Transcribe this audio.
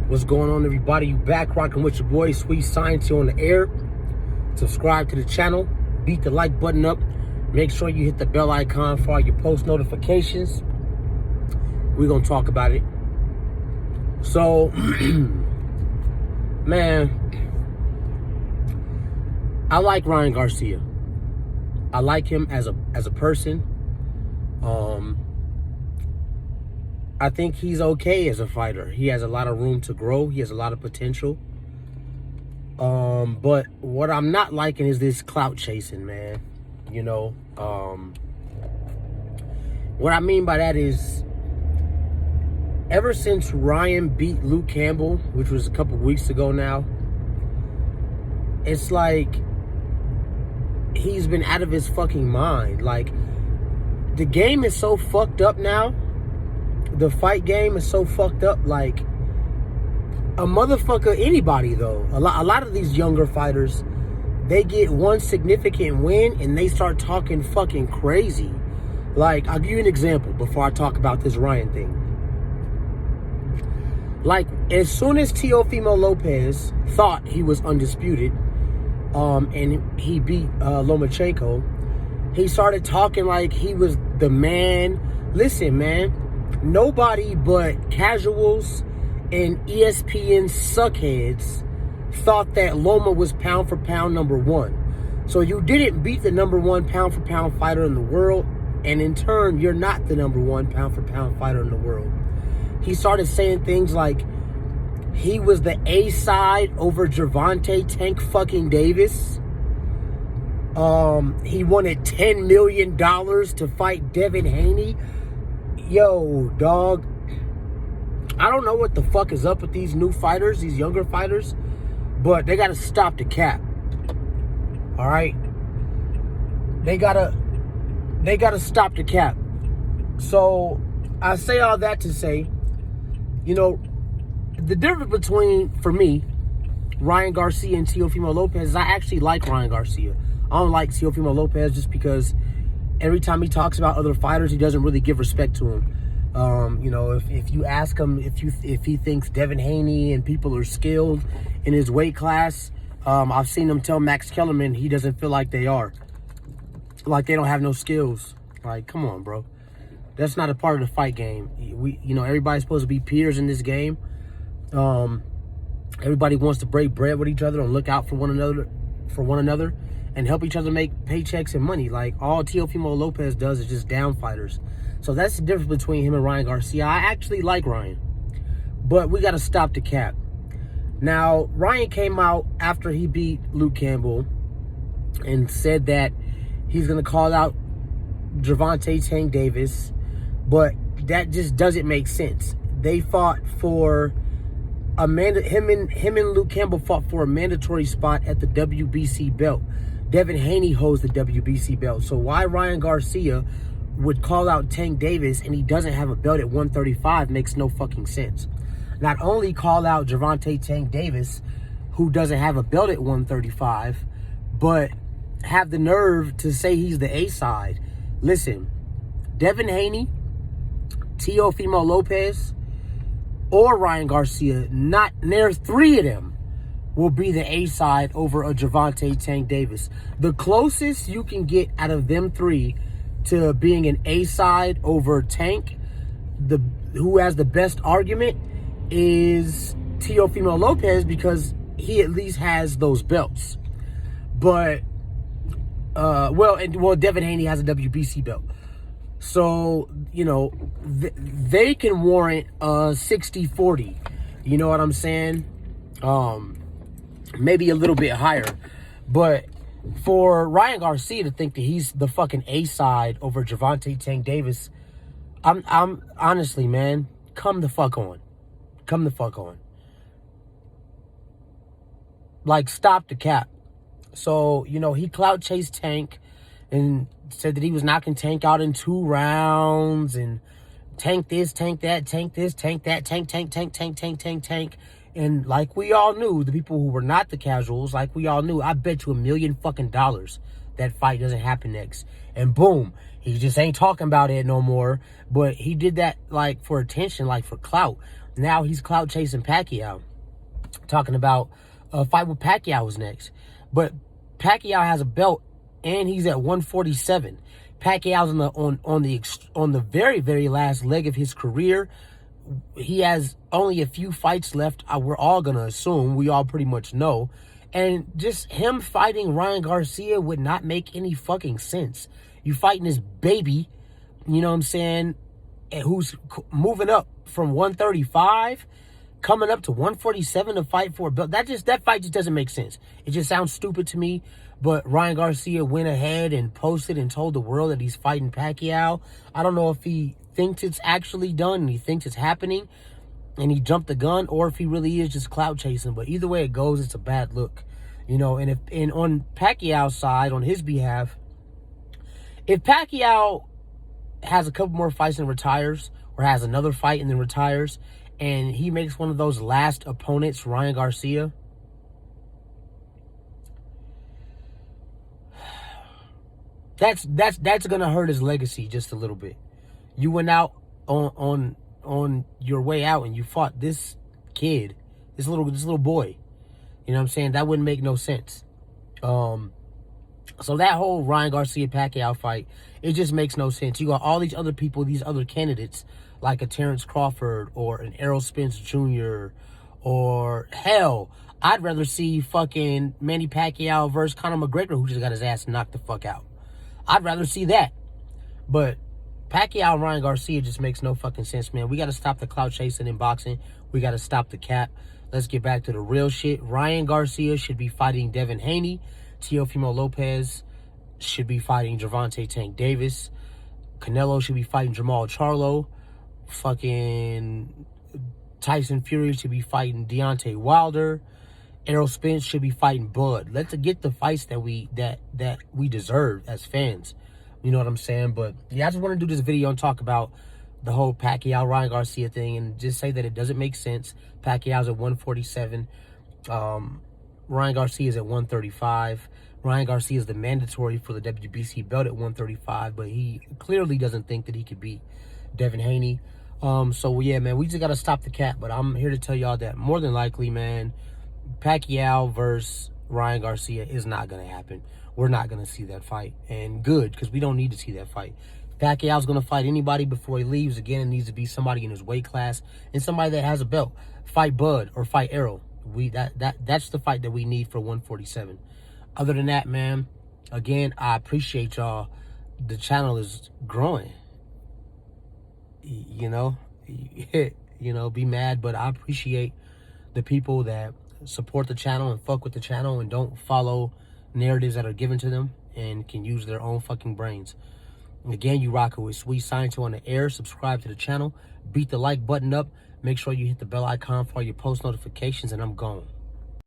What's going on, everybody? You back rocking with your boy Sweet Science on the air. Subscribe to the channel, beat the like button up, make sure you hit the bell icon for all your post notifications. We're gonna talk about it. So man, I like Ryan Garcia. I like him as a person. I think he's okay as a fighter. He has a lot of room to grow. He has a lot of potential. But what I'm not liking is this clout chasing, man. You know, what I mean by that is, ever since Ryan beat Luke Campbell, which was a couple weeks ago now, it's like he's been out of his fucking mind. Like, the game is so fucked up now. The fight game is so fucked up. Like, a motherfucker, anybody though, a lot of these younger fighters, they get one significant win and they start talking fucking crazy. Like, I'll give you an example before I talk about this Ryan thing. Like, as soon as Teofimo Lopez thought he was undisputed, and he beat Lomachenko, he started talking like he was the man. Listen, man, nobody but casuals and ESPN suckheads thought that Loma was pound for pound #1. So you didn't beat the #1 pound for pound fighter in the world, and in turn, you're not the #1 pound for pound fighter in the world. He started saying things like he was the A side over Gervonta Tank fucking Davis. He wanted $10 million to fight Devin Haney. Yo, dog, I don't know what the fuck is up with these new fighters, these younger fighters, but they gotta stop the cap. All right, they gotta stop the cap. So I say all that to say, you know, the difference between, for me, Ryan Garcia and Teofimo Lopez is I actually like Ryan Garcia. I don't like Teofimo Lopez just because every time he talks about other fighters, he doesn't really give respect to him. You know, if you ask him if he thinks Devin Haney and people are skilled in his weight class, I've seen him tell Max Kellerman he doesn't feel like they are. Like they don't have no skills. Like, come on, bro. That's not a part of the fight game. You know, everybody's supposed to be peers in this game. Everybody wants to break bread with each other and look out for one another, and help each other make paychecks and money. Like, all Teofimo Lopez does is just down fighters. So that's the difference between him and Ryan Garcia. I actually like Ryan, but we got to stop the cap. Now, Ryan came out after he beat Luke Campbell and said that he's going to call out Gervonta Tank Davis, but that just doesn't make sense. They fought for him and Luke Campbell fought for a mandatory spot at the WBC belt. Devin Haney holds the WBC belt. So why Ryan Garcia would call out Tank Davis and he doesn't have a belt at 135 makes no fucking sense. Not only call out Gervonta Tank Davis, who doesn't have a belt at 135, but have the nerve to say he's the A side. Listen, Devin Haney, Teofimo Lopez, or Ryan Garcia, there's three of them will be the A side over a Gervonta Tank Davis. The closest you can get out of them three to being an A side over Tank, who has the best argument, is Teofimo Lopez, because he at least has those belts. But Devin Haney has a WBC belt. So, you know, they can warrant a 60-40. You know what I'm saying? Maybe a little bit higher. But for Ryan Garcia to think that he's the fucking A side over Gervonta Tank Davis, I'm honestly, man, come the fuck on. Come the fuck on. Like, stop the cap. So, you know, he clout chased Tank and said that he was knocking Tank out in 2 rounds, and Tank this, Tank that, Tank this, Tank that, Tank. And like we all knew, the people who were not the casuals, like we all knew, I bet you $1 million fucking that fight doesn't happen next. And boom, he just ain't talking about it no more. But he did that like for attention, like for clout. Now he's clout chasing Pacquiao, talking about a fight with Pacquiao is next. But Pacquiao has a belt and he's at 147. Pacquiao's on the very, very last leg of his career. He has only a few fights left. We're all gonna assume, we all pretty much know. And just him fighting Ryan Garcia would not make any fucking sense. You fighting this baby, you know what I'm saying, who's moving up from 135, coming up to 147 to fight for a belt. That fight just doesn't make sense. It just sounds stupid to me. But Ryan Garcia went ahead and posted and told the world that he's fighting Pacquiao. I don't know if he thinks it's actually done and he thinks it's happening and he jumped the gun, or if he really is just clout chasing. But either way it goes, it's a bad look, you know. And on Pacquiao's side, on his behalf, if Pacquiao has a couple more fights and retires, or has another fight and then retires, and he makes one of those last opponents, Ryan Garcia, that's gonna hurt his legacy just a little bit. You went out on your way out and you fought this kid, this little boy. You know what I'm saying? That wouldn't make no sense. So that whole Ryan Garcia Pacquiao fight, it just makes no sense. You got all these other people, these other candidates, like a Terrence Crawford or an Errol Spence Jr. or hell, I'd rather see fucking Manny Pacquiao versus Conor McGregor, who just got his ass knocked the fuck out. I'd rather see that. But Pacquiao and Ryan Garcia just makes no fucking sense, man. We got to stop the clout chasing in boxing. We got to stop the cap. Let's get back to the real shit. Ryan Garcia should be fighting Devin Haney. Teofimo Lopez should be fighting Gervonta Tank Davis. Canelo should be fighting Jamal Charlo. Fucking Tyson Fury should be fighting Deontay Wilder. Errol Spence should be fighting Bud. Let's get the fights that we deserve as fans. You know what I'm saying? But yeah, I just want to do this video and talk about the whole Pacquiao Ryan Garcia thing and just say that it doesn't make sense. Pacquiao's at 147. Ryan Garcia is at 135. Ryan Garcia is the mandatory for the WBC belt at 135, but he clearly doesn't think that he could beat Devin Haney. So yeah, man, we just got to stop the cap. But I'm here to tell y'all that more than likely, man, Pacquiao versus Ryan Garcia is not going to happen. We're not going to see that fight. And good, because we don't need to see that fight. If Pacquiao's going to fight anybody before he leaves, again, it needs to be somebody in his weight class and somebody that has a belt. Fight Bud or fight Errol. That's the fight that we need for 147. Other than that, man, again, I appreciate y'all. The channel is growing. You know, be mad, but I appreciate the people that support the channel and fuck with the channel and don't follow narratives that are given to them and can use their own fucking brains. Again, you rockin' with Sweet Science on the air. Subscribe to the channel. Beat the like button up. Make sure you hit the bell icon for all your post notifications, and I'm gone.